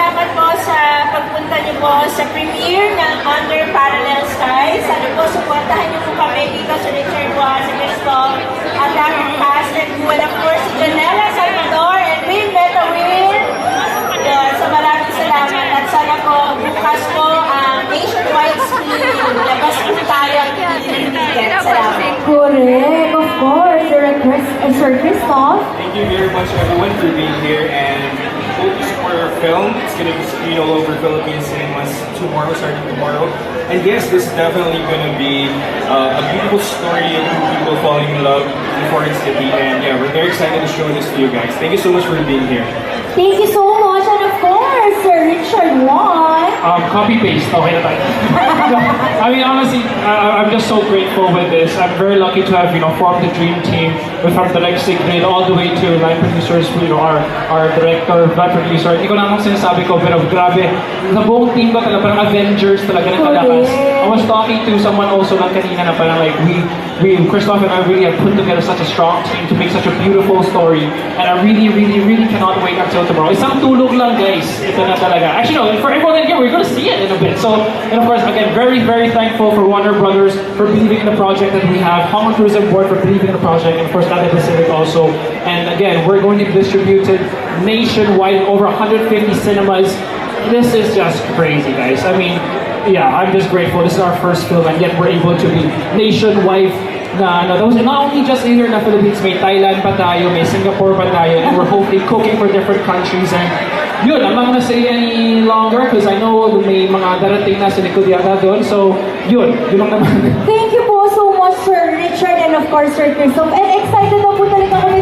salamat po sa pagpunta niyo po sa premiere ng Under Parallel Skies. Sana po, supportahan niyo po kami dito sa Richard Juan, sa Cristol, ang daming cast and crew, and of course, si Janela Salvador and Will Metawin. So maraming salamat at sana po, bukas po, nationwide screening, labas po tayo ang ticket. Salamat. Correct, of course. Sir Christoph. Thank you very much everyone for being here and hope you support our film. It's going to be screened all over Philippine cinemas tomorrow, starting tomorrow. And yes, this is definitely going to be a beautiful story of people falling in love in Foreign City. And yeah, we're very excited to show this to you guys. Thank you so much for being here. Thank you so much. And of course, Sir Richard Juan. Copy paste, okay na tayo. I mean, honestly, I'm just so grateful with this. I'm very lucky to have, formed the dream team from the Sigrid all the way to line producers, our director, line producer. Hindi ko na akong sinasabi ko, pero grabe, sa buong team ko talaga, parang Avengers talaga ng kalakas. I was talking to someone also lang kanina na parang like, Christoph and I really have put together such a strong team to make such a beautiful story. And I really, really, really cannot wait until tomorrow. Isang tulog lang, guys. Ito na talaga. Actually, no, for everyone in here, we're going to see it in a bit. So, and of course, again, very, very thankful for Warner Brothers for believing in the project that we have, Hong Kong Tourism Board for believing in the project, and of course, Cathay Pacific also. And again, we're going to be distributed nationwide in over 150 cinemas. This is just crazy, guys. I mean, yeah, I'm just grateful. This is our first film, and yet we're able to be nationwide. That was not only just here in the Philippines, may Thailand pa tayo, may Singapore pa tayo, and we're hopefully cooking for different countries. And yun, I'm not gonna say any longer because I know may mga darating na sa likod yata doon. So, yun lang naman. Thank you po so much, Sir Richard, and of course, Sir Christoph. And excited na po talaga kami